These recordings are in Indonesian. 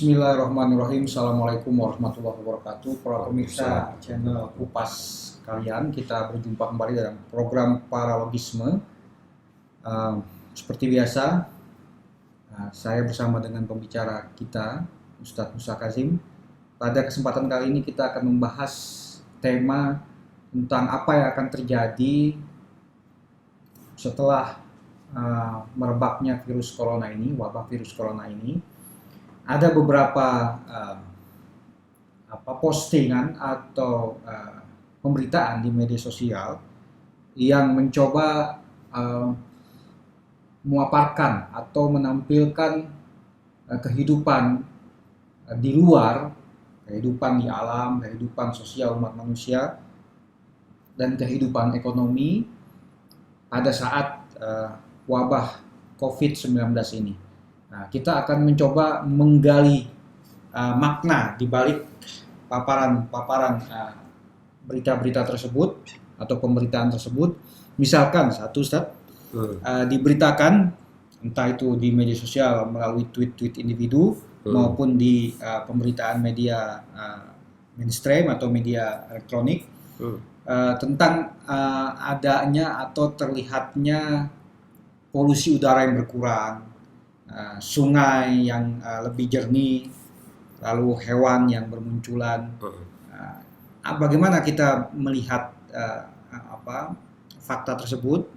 Bismillahirrahmanirrahim. Assalamualaikum warahmatullahi wabarakatuh. Para pemirsa channel Kupas kalian, kita berjumpa kembali dalam program Paralogisme. Seperti biasa, saya bersama dengan pembicara kita, Ustadz Musa Kazim. Pada kesempatan kali ini kita akan membahas tema tentang apa yang akan terjadi setelah merebaknya virus corona ini, wabah virus corona ini. Ada beberapa postingan atau pemberitaan di media sosial yang mencoba memaparkan atau menampilkan kehidupan di luar, kehidupan di alam, kehidupan sosial umat manusia, dan kehidupan ekonomi pada saat wabah COVID-19 ini. Nah, kita akan mencoba menggali makna di balik paparan berita-berita tersebut atau pemberitaan tersebut. Misalkan satu Ustaz, diberitakan entah itu di media sosial melalui tweet-tweet individu maupun di pemberitaan media mainstream atau media elektronik tentang adanya atau terlihatnya polusi udara yang berkurang, sungai yang lebih jernih, lalu hewan yang bermunculan. Bagaimana kita melihat fakta tersebut?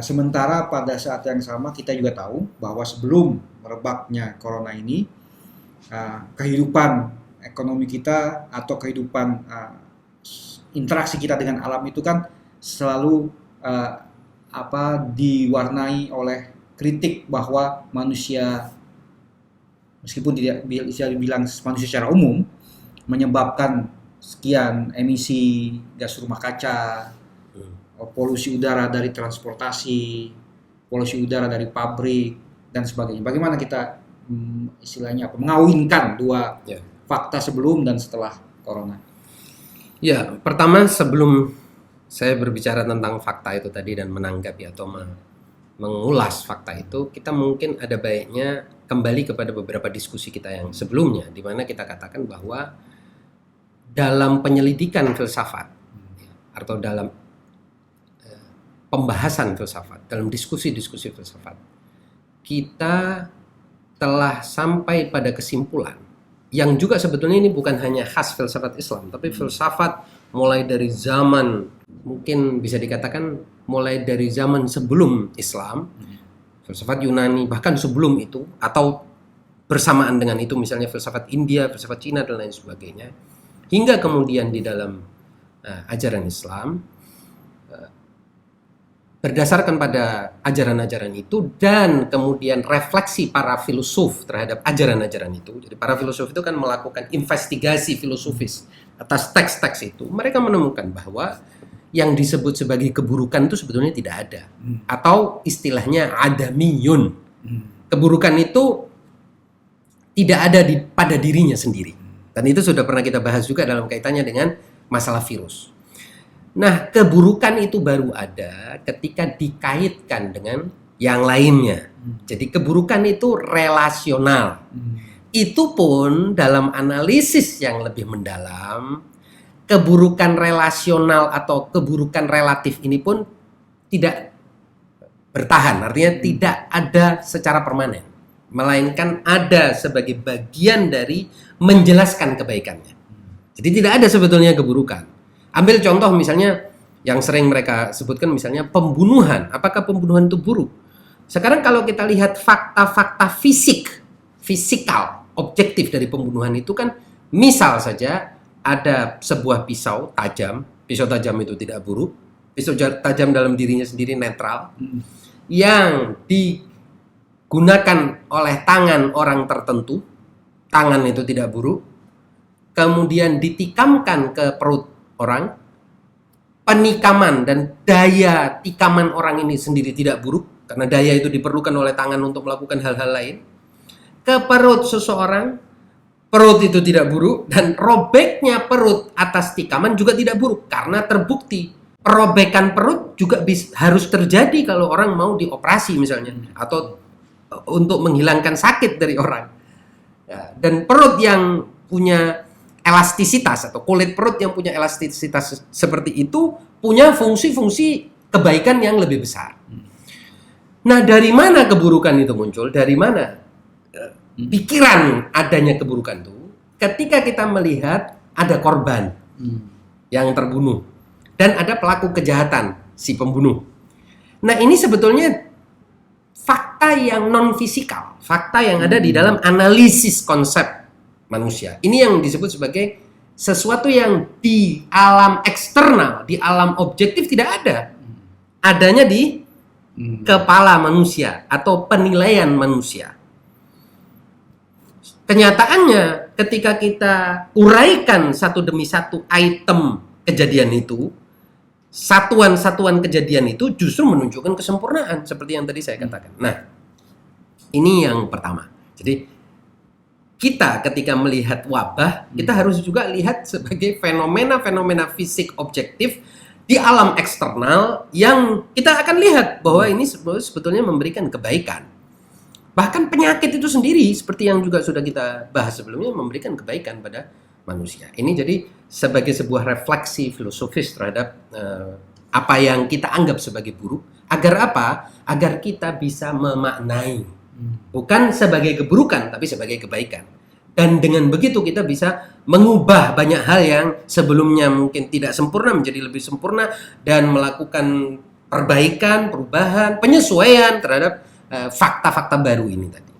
Sementara pada saat yang sama kita juga tahu bahwa sebelum merebaknya corona ini, kehidupan ekonomi kita atau kehidupan interaksi kita dengan alam itu kan selalu diwarnai oleh kritik bahwa manusia, meskipun tidak bisa dibilang manusia secara umum, menyebabkan sekian emisi gas rumah kaca, polusi udara dari transportasi, polusi udara dari pabrik, dan sebagainya. Bagaimana kita mengawinkan dua fakta sebelum dan setelah corona? Ya, pertama sebelum saya berbicara tentang fakta itu tadi dan menanggapi atau mengulas fakta itu, kita mungkin ada baiknya kembali kepada beberapa diskusi kita yang sebelumnya, di mana kita katakan bahwa dalam penyelidikan filsafat atau dalam pembahasan filsafat, dalam diskusi-diskusi filsafat, kita telah sampai pada kesimpulan yang juga sebetulnya ini bukan hanya khas filsafat Islam, tapi filsafat mulai dari zaman, mungkin bisa dikatakan mulai dari zaman sebelum Islam, filsafat Yunani, bahkan sebelum itu atau bersamaan dengan itu, misalnya filsafat India, filsafat Cina dan lain sebagainya, hingga kemudian di dalam ajaran Islam, berdasarkan pada ajaran-ajaran itu dan kemudian refleksi para filosof terhadap ajaran-ajaran itu. Jadi para filosof itu kan melakukan investigasi filosofis atas teks-teks itu. Mereka menemukan bahwa yang disebut sebagai keburukan itu sebetulnya tidak ada, atau istilahnya adamiyun. Keburukan itu tidak ada pada dirinya sendiri, dan itu sudah pernah kita bahas juga dalam kaitannya dengan masalah virus. Nah, keburukan itu baru ada ketika dikaitkan dengan yang lainnya. Jadi keburukan itu relasional. Itu pun dalam analisis yang lebih mendalam, keburukan relasional atau keburukan relatif ini pun tidak bertahan, artinya tidak ada secara permanen, melainkan ada sebagai bagian dari menjelaskan kebaikannya. Jadi tidak ada sebetulnya keburukan. Ambil contoh misalnya yang sering mereka sebutkan, misalnya pembunuhan. Apakah pembunuhan itu buruk? Sekarang kalau kita lihat fakta-fakta fisikal, objektif dari pembunuhan itu kan, misal saja ada sebuah pisau tajam itu tidak buruk, pisau tajam dalam dirinya sendiri netral, yang digunakan oleh tangan orang tertentu, tangan itu tidak buruk, kemudian ditikamkan ke perut orang, penikaman dan daya tikaman orang ini sendiri tidak buruk, karena daya itu diperlukan oleh tangan untuk melakukan hal-hal lain, ke perut seseorang, perut itu tidak buruk, dan robeknya perut atas tikaman juga tidak buruk, karena terbukti perobekan perut juga harus terjadi kalau orang mau dioperasi misalnya, atau untuk menghilangkan sakit dari orang. Ya, dan perut yang punya elastisitas atau kulit perut yang punya elastisitas seperti itu punya fungsi-fungsi kebaikan yang lebih besar. Nah, dari mana keburukan itu muncul? Dari mana pikiran adanya keburukan itu? Ketika kita melihat ada korban yang terbunuh dan ada pelaku kejahatan, si pembunuh. Nah, ini sebetulnya fakta yang non-fisikal, fakta yang ada di dalam analisis konsep manusia. Ini yang disebut sebagai sesuatu yang di alam eksternal, di alam objektif tidak ada. Adanya di kepala manusia atau penilaian manusia. Kenyataannya ketika kita uraikan satu demi satu item kejadian itu, satuan-satuan kejadian itu justru menunjukkan kesempurnaan seperti yang tadi saya katakan. Nah, ini yang pertama. Jadi kita ketika melihat wabah, kita harus juga lihat sebagai fenomena-fenomena fisik objektif di alam eksternal yang kita akan lihat bahwa ini sebetulnya memberikan kebaikan. Bahkan penyakit itu sendiri seperti yang juga sudah kita bahas sebelumnya memberikan kebaikan pada manusia. Ini jadi sebagai sebuah refleksi filosofis terhadap apa yang kita anggap sebagai buruk. Agar apa? Agar kita bisa memaknai. Bukan sebagai keburukan, tapi sebagai kebaikan. Dan dengan begitu kita bisa mengubah banyak hal yang sebelumnya mungkin tidak sempurna menjadi lebih sempurna dan melakukan perbaikan, perubahan, penyesuaian terhadap fakta-fakta baru ini tadi.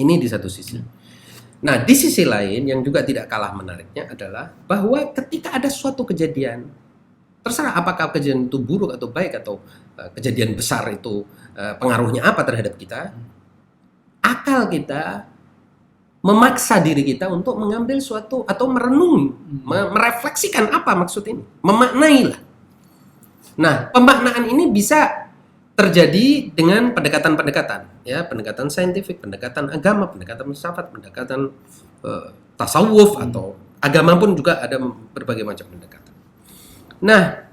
Ini di satu sisi. Nah, di sisi lain yang juga tidak kalah menariknya adalah bahwa ketika ada suatu kejadian, terserah apakah kejadian itu buruk atau baik atau kejadian besar itu pengaruhnya apa terhadap kita, akal kita memaksa diri kita untuk mengambil suatu atau merenungi, merefleksikan apa maksud ini, memaknailah. Nah, pemaknaan ini bisa terjadi dengan pendekatan-pendekatan, ya, pendekatan saintifik, pendekatan agama, pendekatan filsafat, pendekatan tasawuf atau agama pun juga ada berbagai macam pendekatan. Nah,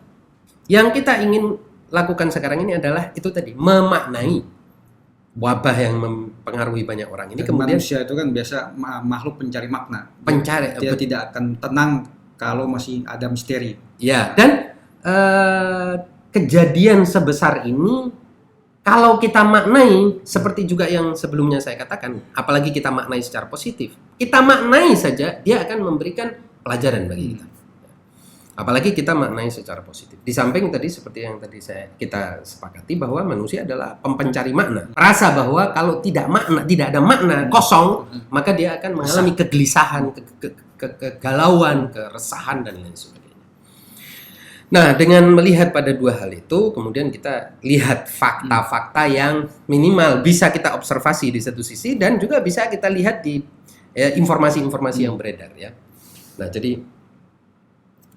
yang kita ingin lakukan sekarang ini adalah itu tadi, memaknai wabah yang mempengaruhi banyak orang ini. Dan kemudian manusia itu kan biasa makhluk pencari makna. Dia tidak akan tenang kalau masih ada misteri. Ya, dan kejadian sebesar ini kalau kita maknai seperti juga yang sebelumnya saya katakan, apalagi kita maknai secara positif, kita maknai saja dia akan memberikan pelajaran bagi kita. Apalagi kita maknai secara positif. Di samping tadi seperti yang tadi kita sepakati bahwa manusia adalah pencari makna. Rasa bahwa kalau tidak ada makna, kosong, maka dia akan mengalami kegelisahan, kegalauan, keresahan dan lain sebagainya. Nah, dengan melihat pada dua hal itu, kemudian kita lihat fakta-fakta yang minimal bisa kita observasi di satu sisi dan juga bisa kita lihat di informasi-informasi yang beredar, ya. Nah, jadi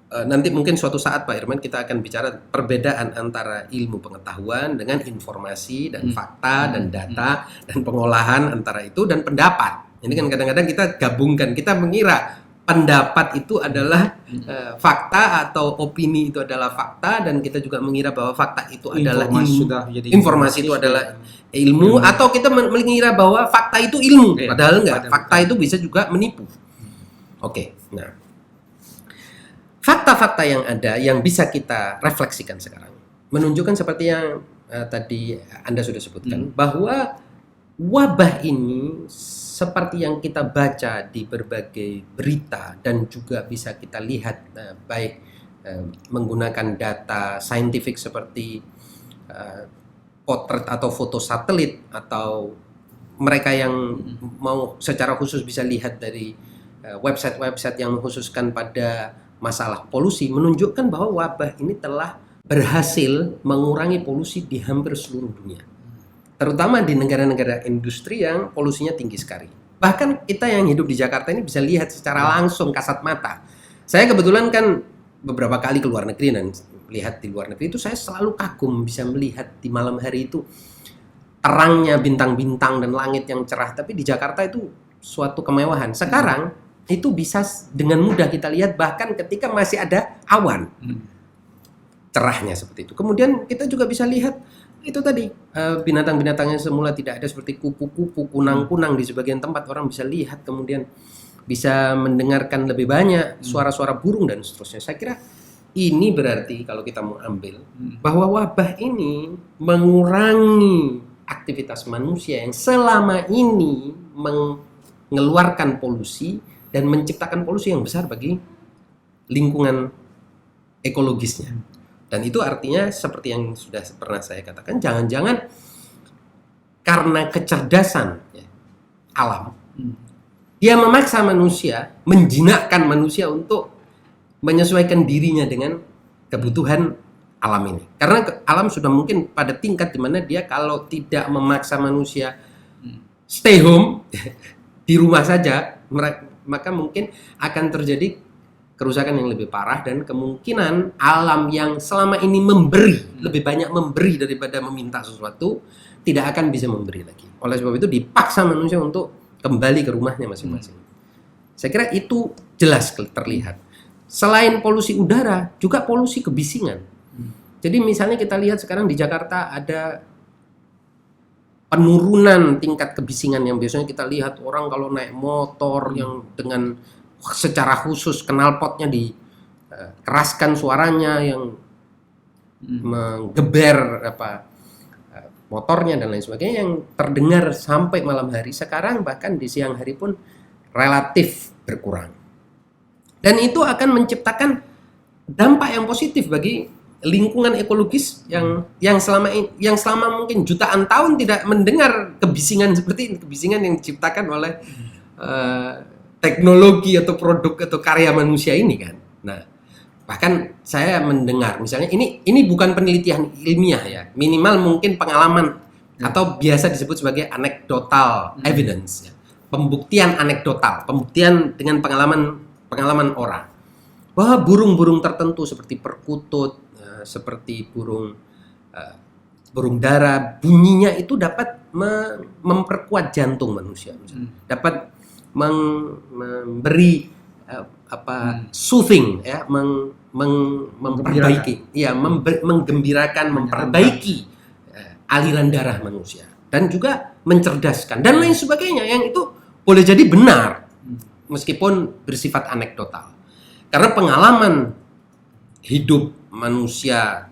nanti mungkin suatu saat Pak Irman kita akan bicara perbedaan antara ilmu pengetahuan dengan informasi dan fakta dan data dan pengolahan antara itu dan pendapat. Ini kan kadang-kadang kita gabungkan, kita mengira pendapat itu adalah fakta atau opini itu adalah fakta dan kita juga mengira bahwa fakta itu adalah ilmu. Informasi itu adalah ilmu atau kita mengira bahwa fakta itu ilmu, padahal enggak. Fakta itu bisa juga menipu. Oke, nah. Fakta-fakta yang ada yang bisa kita refleksikan sekarang menunjukkan seperti yang tadi Anda sudah sebutkan bahwa wabah ini seperti yang kita baca di berbagai berita dan juga bisa kita lihat baik menggunakan data saintifik seperti potret atau foto satelit atau mereka yang mau secara khusus bisa lihat dari website-website yang mengkhususkan pada masalah polusi menunjukkan bahwa wabah ini telah berhasil mengurangi polusi di hampir seluruh dunia. Terutama di negara-negara industri yang polusinya tinggi sekali. Bahkan kita yang hidup di Jakarta ini bisa lihat secara langsung kasat mata. Saya kebetulan kan beberapa kali ke luar negeri dan lihat di luar negeri itu saya selalu kagum bisa melihat di malam hari itu terangnya bintang-bintang dan langit yang cerah. Tapi di Jakarta itu suatu kemewahan. Sekarang itu bisa dengan mudah kita lihat bahkan ketika masih ada awan cerahnya seperti itu. Kemudian kita juga bisa lihat Itu tadi binatang-binatang yang semula tidak ada seperti kupu-kupu, kunang-kunang di sebagian tempat orang bisa lihat, kemudian bisa mendengarkan lebih banyak suara-suara burung dan seterusnya. Saya kira ini berarti kalau kita mau ambil bahwa wabah ini mengurangi aktivitas manusia yang selama ini mengeluarkan polusi dan menciptakan polusi yang besar bagi lingkungan ekologisnya. Dan itu artinya seperti yang sudah pernah saya katakan, jangan-jangan karena kecerdasan alam, dia memaksa manusia, menjinakkan manusia untuk menyesuaikan dirinya dengan kebutuhan alam ini. Karena alam sudah mungkin pada tingkat di mana dia kalau tidak memaksa manusia stay home di rumah saja, maka mungkin akan terjadi kerusakan yang lebih parah, dan kemungkinan alam yang selama ini memberi, lebih banyak memberi daripada meminta sesuatu, tidak akan bisa memberi lagi. Oleh sebab itu dipaksa manusia untuk kembali ke rumahnya masing-masing. Saya kira itu jelas terlihat. Selain polusi udara, juga polusi kebisingan. Jadi misalnya kita lihat sekarang di Jakarta ada penurunan tingkat kebisingan yang biasanya kita lihat orang kalau naik motor yang dengan secara khusus knalpotnya dikeraskan suaranya, yang menggeber motornya dan lain sebagainya, yang terdengar sampai malam hari. Sekarang bahkan di siang hari pun relatif berkurang, dan itu akan menciptakan dampak yang positif bagi lingkungan ekologis yang selama mungkin jutaan tahun tidak mendengar kebisingan seperti ini, kebisingan yang diciptakan oleh teknologi atau produk atau karya manusia ini kan. Nah, bahkan saya mendengar misalnya ini bukan penelitian ilmiah ya, minimal mungkin pengalaman atau biasa disebut sebagai anecdotal evidence ya. Pembuktian anekdotal, pembuktian dengan pengalaman orang bahwa burung-burung tertentu seperti perkutut, seperti burung dara, bunyinya itu dapat memperkuat jantung manusia, dapat memberi soothing ya, memperbaiki ya, menggembirakan, memperbaiki aliran darah manusia, dan juga mencerdaskan dan lain sebagainya, yang itu boleh jadi benar meskipun bersifat anekdotal, karena pengalaman hidup manusia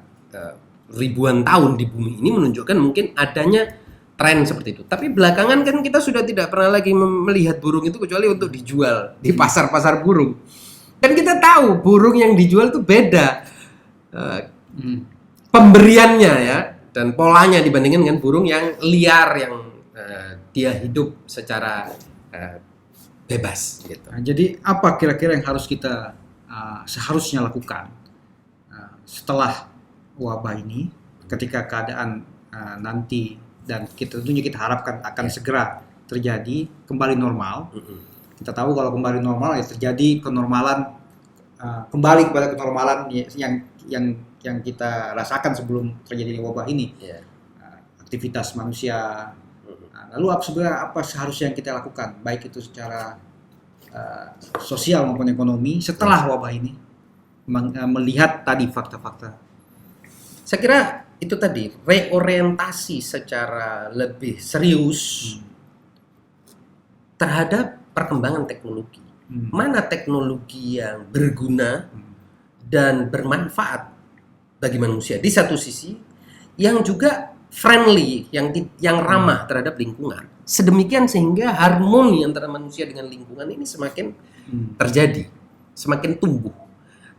ribuan tahun di bumi ini menunjukkan mungkin adanya tren seperti itu. Tapi belakangan kan kita sudah tidak pernah lagi melihat burung itu kecuali untuk dijual di pasar-pasar burung. Dan kita tahu burung yang dijual itu beda pemberiannya ya, dan polanya dibandingkan dengan burung yang liar, yang dia hidup secara bebas gitu. Nah, jadi apa kira-kira yang harus kita seharusnya lakukan setelah wabah ini, ketika keadaan nanti, dan tentunya kita harapkan akan segera terjadi kembali normal. Kita tahu kalau kembali normal ya terjadi kenormalan, kembali kepada kenormalan yang kita rasakan sebelum terjadi wabah ini. Aktivitas manusia. Lalu apa seharusnya yang kita lakukan, baik itu secara sosial maupun ekonomi setelah wabah ini, melihat tadi fakta-fakta. Saya kira itu tadi, reorientasi secara lebih serius terhadap perkembangan teknologi. Mana teknologi yang berguna dan bermanfaat bagi manusia di satu sisi, yang juga friendly, yang ramah terhadap lingkungan. Sedemikian sehingga harmoni antara manusia dengan lingkungan ini semakin terjadi, semakin tumbuh.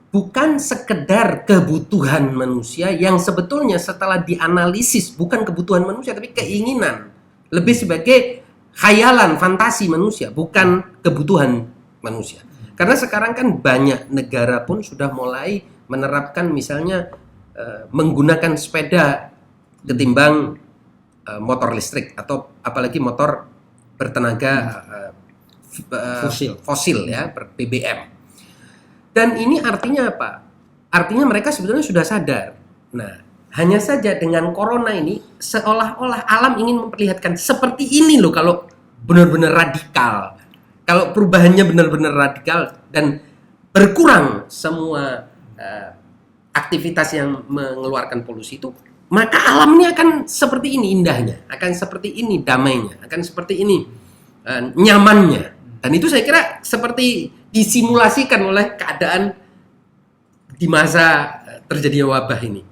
Bukan sekedar kebutuhan manusia yang sebetulnya setelah dianalisis bukan kebutuhan manusia tapi keinginan, lebih sebagai khayalan, fantasi manusia, bukan kebutuhan manusia. Karena sekarang kan banyak negara pun sudah mulai menerapkan misalnya menggunakan sepeda ketimbang motor listrik, atau apalagi motor bertenaga fosil ya, BBM. Dan ini artinya apa? Artinya mereka sebetulnya sudah sadar. Nah, hanya saja dengan corona ini seolah-olah alam ingin memperlihatkan seperti ini loh kalau benar-benar radikal. Kalau perubahannya benar-benar radikal dan berkurang semua aktivitas yang mengeluarkan polusi itu, maka alam ini akan seperti ini indahnya, akan seperti ini damainya, akan seperti ini nyamannya. Dan itu saya kira seperti disimulasikan oleh keadaan di masa terjadinya wabah ini,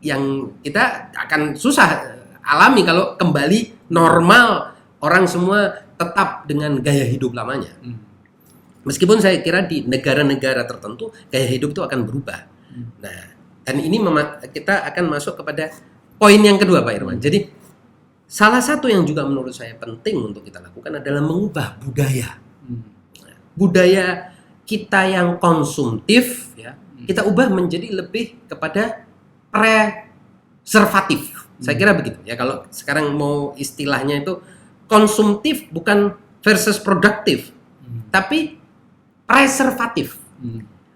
yang kita akan susah alami kalau kembali normal, orang semua tetap dengan gaya hidup lamanya. Meskipun saya kira di negara-negara tertentu gaya hidup itu akan berubah. Nah, dan ini kita akan masuk kepada poin yang kedua, Pak Irwan. Jadi salah satu yang juga menurut saya penting untuk kita lakukan adalah mengubah budaya. Budaya kita yang konsumtif, ya, kita ubah menjadi lebih kepada preservatif. Saya kira begitu. Ya, kalau sekarang mau istilahnya itu konsumtif bukan versus produktif, tapi preservatif.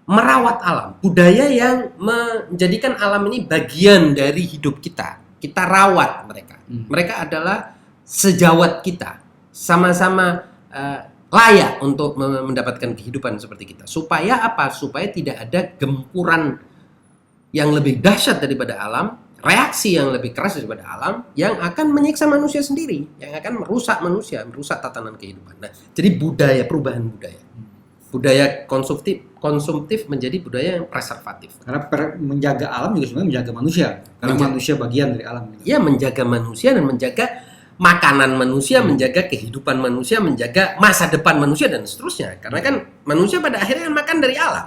Merawat alam, budaya yang menjadikan alam ini bagian dari hidup kita. Kita rawat mereka. Mereka adalah sejawat kita, sama-sama layak untuk mendapatkan kehidupan seperti kita. Supaya apa? Supaya tidak ada gempuran yang lebih dahsyat daripada alam, reaksi yang lebih keras daripada alam, yang akan menyiksa manusia sendiri, yang akan merusak manusia, merusak tatanan kehidupan. Nah, jadi budaya, perubahan budaya. Budaya konsumtif menjadi budaya yang preservatif. Karena menjaga alam juga sebenarnya menjaga manusia. Karena manusia bagian dari alam. Ya, menjaga manusia dan menjaga makanan manusia, menjaga kehidupan manusia, menjaga masa depan manusia dan seterusnya. Karena kan manusia pada akhirnya makan dari alam.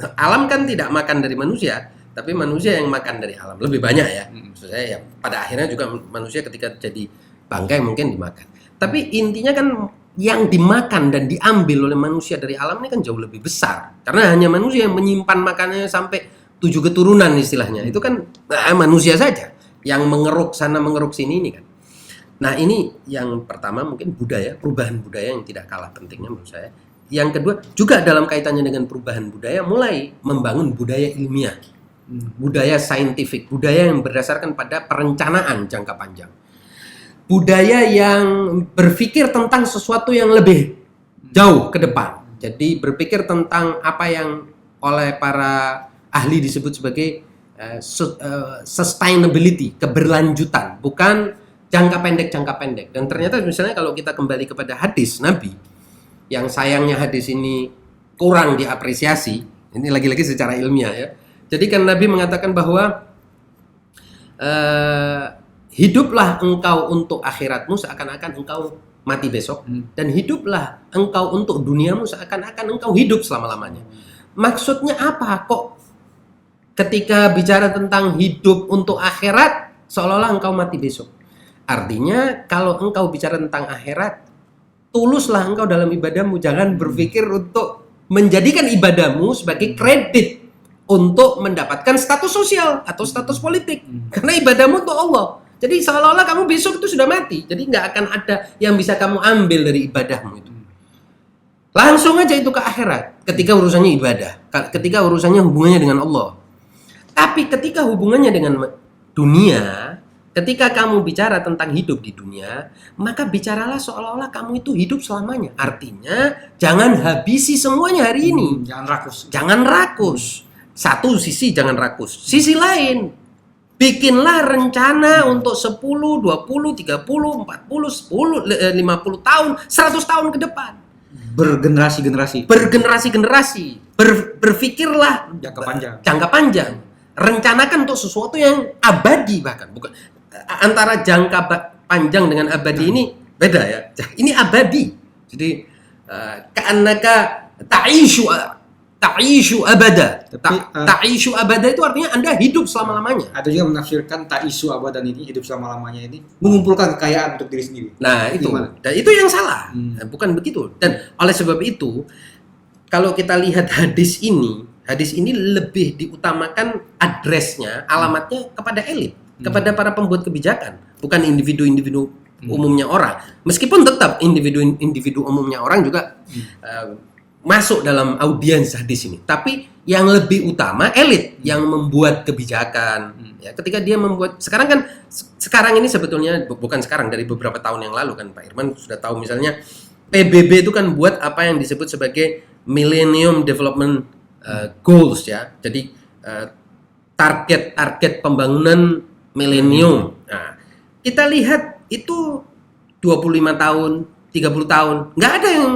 Nah, alam kan tidak makan dari manusia, tapi manusia yang makan dari alam. Lebih banyak ya. Maksud saya ya, pada akhirnya juga manusia ketika jadi bangkai mungkin dimakan. Tapi intinya kan yang dimakan dan diambil oleh manusia dari alam ini kan jauh lebih besar. Karena hanya manusia yang menyimpan makanannya sampai 7 keturunan istilahnya. Itu kan manusia saja yang mengeruk sana mengeruk sini ini kan. Nah, ini yang pertama mungkin budaya, perubahan budaya yang tidak kalah pentingnya menurut saya. Yang kedua juga dalam kaitannya dengan perubahan budaya, mulai membangun budaya ilmiah. Budaya saintifik, budaya yang berdasarkan pada perencanaan jangka panjang. Budaya yang berpikir tentang sesuatu yang lebih jauh ke depan. Jadi berpikir tentang apa yang oleh para ahli disebut sebagai sustainability, keberlanjutan, bukan jangka pendek. Dan ternyata misalnya kalau kita kembali kepada hadis Nabi, yang sayangnya hadis ini kurang diapresiasi, ini lagi-lagi secara ilmiah ya. Jadi kan Nabi mengatakan bahwa hiduplah engkau untuk akhiratmu seakan-akan engkau mati besok, dan hiduplah engkau untuk duniamu seakan-akan engkau hidup selama-lamanya. Maksudnya apa? Kok ketika bicara tentang hidup untuk akhirat seolah-olah engkau mati besok? Artinya kalau engkau bicara tentang akhirat, tuluslah engkau dalam ibadahmu. Jangan berpikir untuk menjadikan ibadahmu sebagai kredit untuk mendapatkan status sosial atau status politik. Karena ibadahmu untuk Allah. Jadi seolah-olah kamu besok itu sudah mati. Jadi nggak akan ada yang bisa kamu ambil dari ibadahmu itu. Langsung aja itu ke akhirat. Ketika urusannya ibadah. Ketika urusannya hubungannya dengan Allah. Tapi ketika hubungannya dengan dunia, ketika kamu bicara tentang hidup di dunia, maka bicaralah seolah-olah kamu itu hidup selamanya. Artinya jangan habisi semuanya hari ini. Jangan rakus. Satu sisi jangan rakus. Sisi lain, bikinlah rencana untuk 10, 20, 30, 40, 10, 50 tahun, 100 tahun ke depan. Bergenerasi-generasi. Berpikirlah jangka panjang. Rencanakan untuk sesuatu yang abadi bahkan. Bukan antara jangka panjang dengan abadi ini beda ya. Ini abadi. Jadi ka'annaka ta'ishu abada. Ta'ishu abada itu artinya Anda hidup selama-lamanya. Ada juga menafsirkan ta'ishu abadan ini, hidup selama-lamanya ini mengumpulkan kekayaan untuk diri sendiri. Nah, itu. Dan itu yang salah. Bukan begitu. Dan oleh sebab itu, kalau kita lihat hadis ini lebih diutamakan addressnya, alamatnya kepada elit, kepada para pembuat kebijakan, bukan individu-individu umumnya orang. Meskipun tetap individu umumnya orang juga masuk dalam audiens hadis ini, tapi yang lebih utama elit yang membuat kebijakan. Ya, ketika dia membuat, sekarang ini sebetulnya bukan sekarang, dari beberapa tahun yang lalu kan Pak Irman sudah tahu, misalnya PBB itu kan buat apa yang disebut sebagai Millennium Development Goals ya. Jadi target pembangunan milenium. Nah, kita lihat itu 25 tahun, 30 tahun, nggak ada yang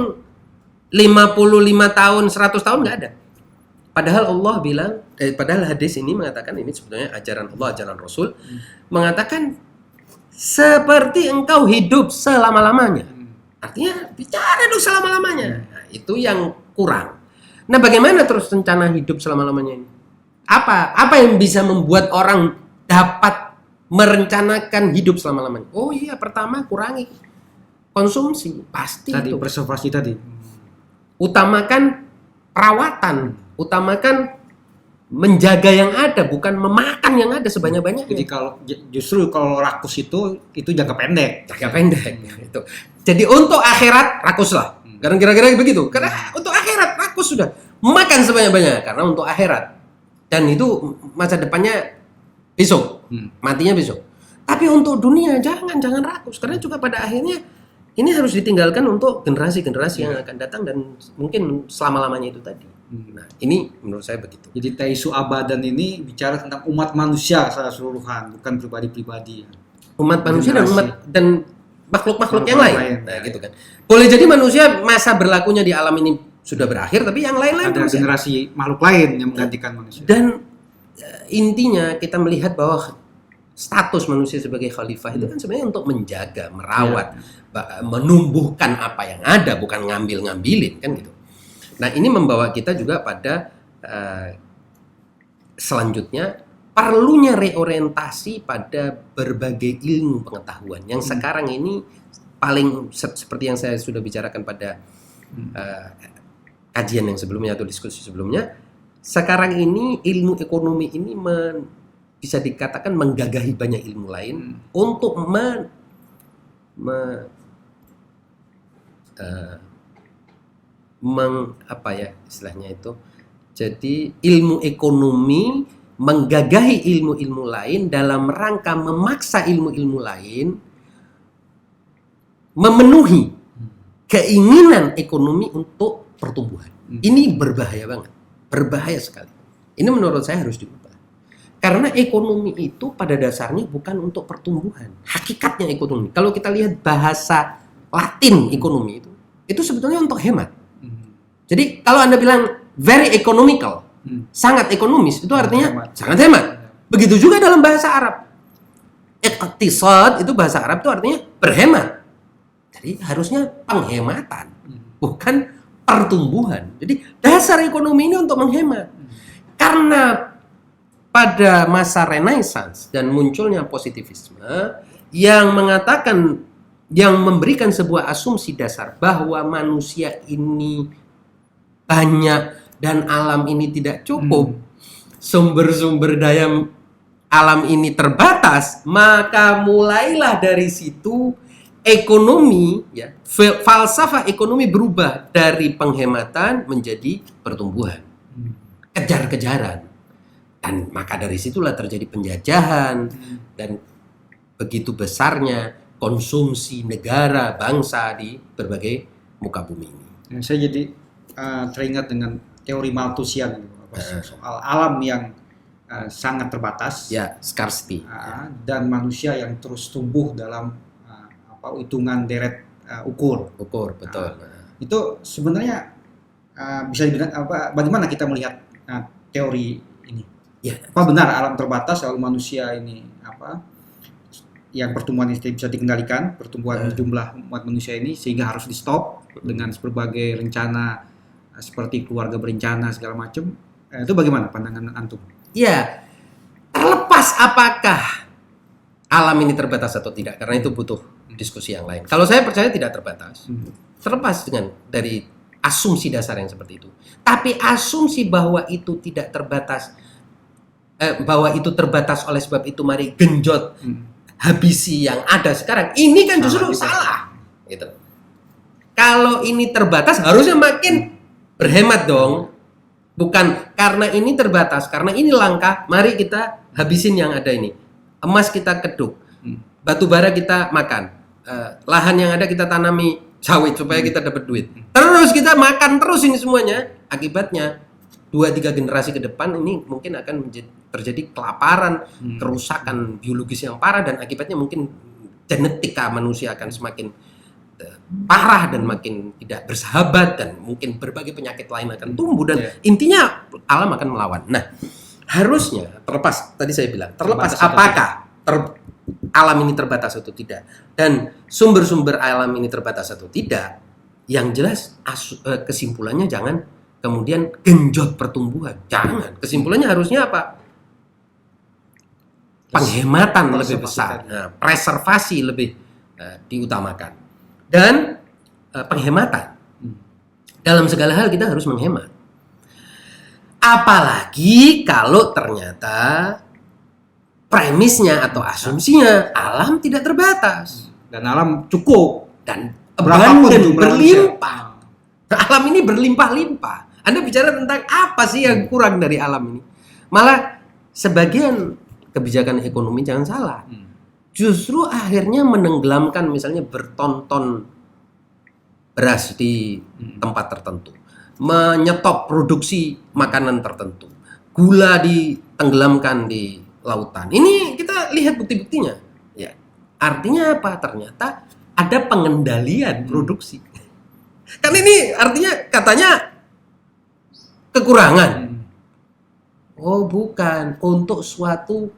55 tahun, 100 tahun, nggak ada. Padahal Allah bilang, padahal hadis ini mengatakan, ini sebetulnya ajaran Allah, ajaran Rasul, mengatakan seperti engkau hidup selama-lamanya. Artinya bicara dulu selama-lamanya. Nah, itu yang kurang. Nah, bagaimana terus rencana hidup selama-lamanya ini? Apa yang bisa membuat orang dapat merencanakan hidup selama-lamanya? Oh iya, pertama kurangi konsumsi, pasti Tadi itu. preservasi tadi. Utamakan perawatan, utamakan menjaga yang ada, bukan memakan yang ada sebanyak-banyaknya. Jadi justru kalau rakus itu jangka pendek. Jangka pendek itu. Jadi untuk akhirat rakuslah. Karena kira-kira begitu. Karena untuk akhirat rakus sudah. Makan sebanyak-banyaknya karena untuk akhirat. Dan itu masa depannya besok. Matinya besok. Tapi untuk dunia jangan rakus, karena juga pada akhirnya ini harus ditinggalkan untuk generasi-generasi yang akan datang dan mungkin selama-lamanya itu tadi. Nah, ini menurut saya begitu. Jadi taisu abadan ini bicara tentang umat manusia secara keseluruhan, bukan pribadi-pribadi. Umat manusia dan makhluk-makhluk yang lain. Nah, ya. gitu kan. Boleh jadi manusia masa berlakunya di alam ini sudah berakhir, tapi yang lain-lain ada masih generasi makhluk lain yang menggantikan manusia. Dan intinya kita melihat bahwa status manusia sebagai khalifah itu kan sebenarnya untuk menjaga, merawat, menumbuhkan apa yang ada, bukan ngambil-ngambilin kan gitu. Nah, ini membawa kita juga pada selanjutnya perlunya reorientasi pada berbagai ilmu pengetahuan yang sekarang ini paling seperti yang saya sudah bicarakan pada kajian yang sebelumnya atau diskusi sebelumnya. Sekarang ini ilmu ekonomi ini bisa dikatakan menggagahi banyak ilmu lain untuk apa ya istilahnya itu. Jadi ilmu ekonomi menggagahi ilmu-ilmu lain dalam rangka memaksa ilmu-ilmu lain memenuhi keinginan ekonomi untuk pertumbuhan. Ini berbahaya banget, berbahaya sekali. Ini menurut saya harus diubah. Karena ekonomi itu pada dasarnya bukan untuk pertumbuhan. Hakikatnya ekonomi. Kalau kita lihat bahasa Latin ekonomi itu sebetulnya untuk hemat. Jadi kalau Anda bilang very economical, sangat ekonomis, itu artinya sangat hemat. Begitu juga dalam bahasa Arab. Iqtisad itu bahasa Arab itu artinya berhemat. Jadi harusnya penghematan, bukan pertumbuhan. Jadi dasar ekonomi ini untuk menghemat. Karena pada masa Renaissance dan munculnya positivisme yang mengatakan, yang memberikan sebuah asumsi dasar bahwa manusia ini banyak dan alam ini tidak cukup, sumber-sumber daya alam ini terbatas, maka mulailah dari situ ekonomi, ya, falsafah ekonomi berubah dari penghematan menjadi pertumbuhan, kejar-kejaran. Dan maka dari situlah terjadi penjajahan dan begitu besarnya konsumsi negara, bangsa di berbagai muka bumi ini. Saya jadi teringat dengan teori Malthusian soal alam yang sangat terbatas, ya, scarcity, dan manusia yang terus tumbuh dalam hitungan deret ukur, betul. Itu sebenarnya bisa dibilang bagaimana kita melihat teori ini? Ya. Apa benar alam terbatas lalu manusia ini yang pertumbuhan ini bisa dikendalikan, pertumbuhan jumlah umat manusia ini sehingga harus di stop dengan berbagai rencana seperti keluarga berencana segala macam. Itu bagaimana pandangan antum? Ya, terlepas apakah alam ini terbatas atau tidak, karena itu butuh diskusi yang lain. Kalau saya percaya tidak terbatas, terlepas dari asumsi dasar yang seperti itu. Tapi asumsi bahwa itu tidak terbatas, bahwa itu terbatas oleh sebab itu mari genjot habisi yang ada sekarang, ini kan justru salah. Gitu. Kalau ini terbatas harusnya makin berhemat dong. Bukan karena ini terbatas, karena ini langka, mari kita habisin yang ada ini. Emas kita keduk, batu bara kita makan, lahan yang ada kita tanami sawit supaya kita dapat duit. Terus kita makan terus ini semuanya, akibatnya 2-3 generasi ke depan ini mungkin akan terjadi kelaparan, kerusakan biologis yang parah, dan akibatnya mungkin genetika manusia akan semakin parah dan makin tidak bersahabat, dan mungkin berbagai penyakit lain akan tumbuh, dan intinya alam akan melawan. Nah, harusnya terlepas tadi saya bilang, terlepas apakah alam ini terbatas atau tidak, dan sumber-sumber alam ini terbatas atau tidak, yang jelas kesimpulannya jangan kemudian genjot pertumbuhan. Jangan. Kesimpulannya harusnya apa? Penghematan lebih besar. Nah, preservasi lebih diutamakan. Dan penghematan. Dalam segala hal kita harus menghemat. Apalagi kalau ternyata premisnya atau asumsinya alam tidak terbatas. Dan alam cukup. Dan berapapun abundant, berlimpah. Alam ini berlimpah-limpah. Anda bicara tentang apa sih yang kurang dari alam ini? Malah sebagian kebijakan ekonomi, jangan salah, justru akhirnya menenggelamkan misalnya bertonton beras di tempat tertentu, menyetop produksi makanan tertentu, gula ditenggelamkan di lautan. Ini kita lihat bukti-buktinya. Ya, artinya apa? Ternyata ada pengendalian produksi. Kan ini artinya katanya kekurangan. Oh, bukan. Untuk suatu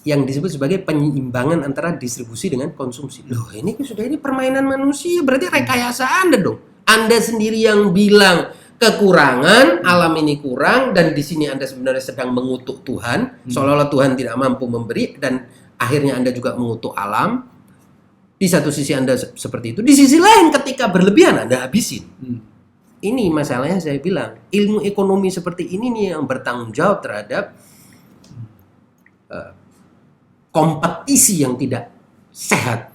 yang disebut sebagai penyeimbangan antara distribusi dengan konsumsi. Loh, ini permainan manusia, berarti rekayasa Anda dong. Anda sendiri yang bilang kekurangan, alam ini kurang, dan di sini Anda sebenarnya sedang mengutuk Tuhan, seolah-olah Tuhan tidak mampu memberi, dan akhirnya Anda juga mengutuk alam. Di satu sisi Anda seperti itu, di sisi lain ketika berlebihan Anda habisin. Ini masalahnya, saya bilang ilmu ekonomi seperti ini nih yang bertanggung jawab terhadap kompetisi yang tidak sehat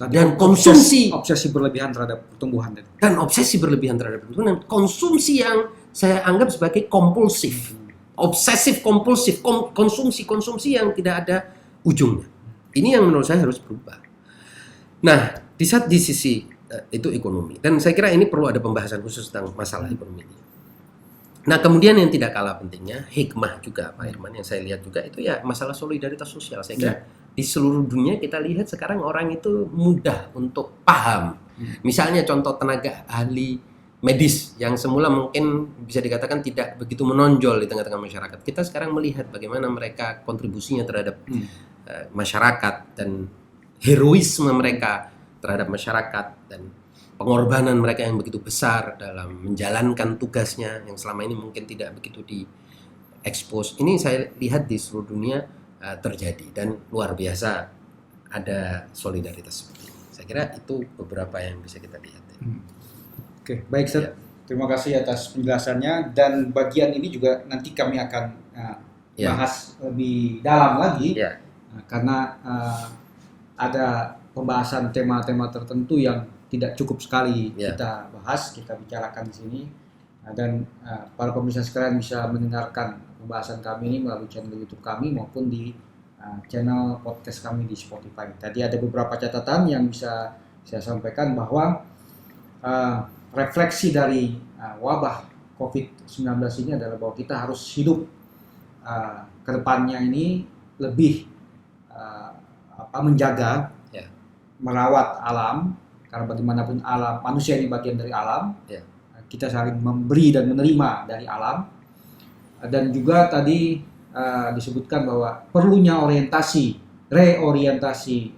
dan konsumsi obsesi berlebihan terhadap pertumbuhan dan obsesi berlebihan terhadap pertumbuhan, dan konsumsi yang saya anggap sebagai kompulsif, obsesif kompulsif, konsumsi yang tidak ada ujungnya. Ini yang menurut saya harus berubah. Nah, di sisi itu ekonomi, dan saya kira ini perlu ada pembahasan khusus tentang masalah ekonomi ini. Nah, kemudian yang tidak kalah pentingnya, hikmah juga Pak Irman, yang saya lihat juga itu ya masalah solidaritas sosial. Saya kira di seluruh dunia kita lihat sekarang orang itu mudah untuk paham. Misalnya contoh tenaga ahli medis yang semula mungkin bisa dikatakan tidak begitu menonjol di tengah-tengah masyarakat. Kita sekarang melihat bagaimana mereka kontribusinya terhadap masyarakat, dan heroisme mereka terhadap masyarakat, dan pengorbanan mereka yang begitu besar dalam menjalankan tugasnya yang selama ini mungkin tidak begitu diekspos. Ini saya lihat di seluruh dunia terjadi, dan luar biasa ada solidaritas seperti ini. Saya kira itu beberapa yang bisa kita lihat. Oke, baik Seth. Terima kasih atas penjelasannya, dan bagian ini juga nanti kami akan bahas lebih dalam lagi karena ada pembahasan tema-tema tertentu yang tidak cukup sekali kita bahas, kita bicarakan di sini, dan para pemirsa sekalian bisa mendengarkan pembahasan kami ini melalui channel YouTube kami maupun di channel podcast kami di Spotify. Tadi ada beberapa catatan yang bisa saya sampaikan bahwa refleksi dari wabah COVID-19 ini adalah bahwa kita harus hidup ke depannya ini lebih menjaga, merawat alam, karena bagaimanapun alam, manusia ini bagian dari alam. Kita saling memberi dan menerima dari alam. Dan juga tadi disebutkan bahwa perlunya reorientasi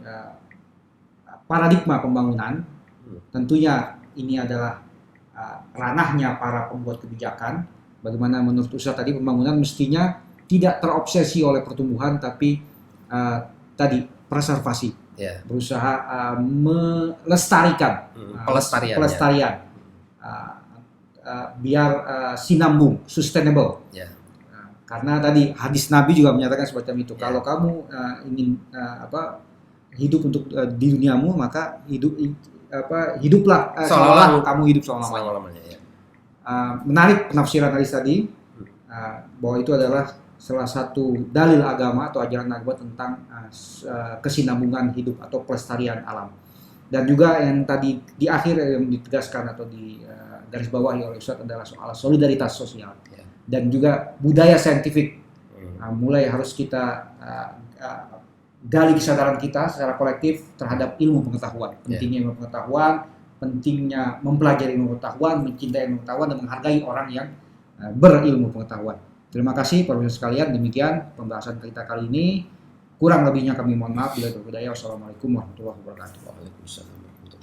paradigma pembangunan. Tentunya ini adalah ranahnya para pembuat kebijakan. Bagaimana menurut Ustaz tadi, pembangunan mestinya tidak terobsesi oleh pertumbuhan, tapi tadi preservasi. Berusaha melestarikan pelestarian biar sinambung, sustainable. Karena tadi hadis Nabi juga menyatakan semacam itu. Kalau kamu ingin hidup untuk di duniamu, maka hiduplah seolah kamu hidup selama-lamanya. Menarik penafsiran hadis tadi bahwa itu adalah salah satu dalil agama atau ajaran agama tentang kesinambungan hidup atau pelestarian alam. Dan juga yang tadi di akhir yang ditegaskan atau di garis bawahi oleh Ustadz adalah soal solidaritas sosial Ya. dan juga budaya saintifik. Hmm. Mulai harus kita gali kesadaran kita secara kolektif terhadap ilmu pengetahuan, pentingnya ilmu pengetahuan, pentingnya mempelajari ilmu pengetahuan, mencintai ilmu pengetahuan dan menghargai orang yang berilmu pengetahuan. Terima kasih para pemirsa sekalian, demikian pembahasan kita kali ini. Kurang lebihnya kami mohon maaf. Bila berbudaya. Wassalamualaikum warahmatullahi wabarakatuh. Waalaikumsalam.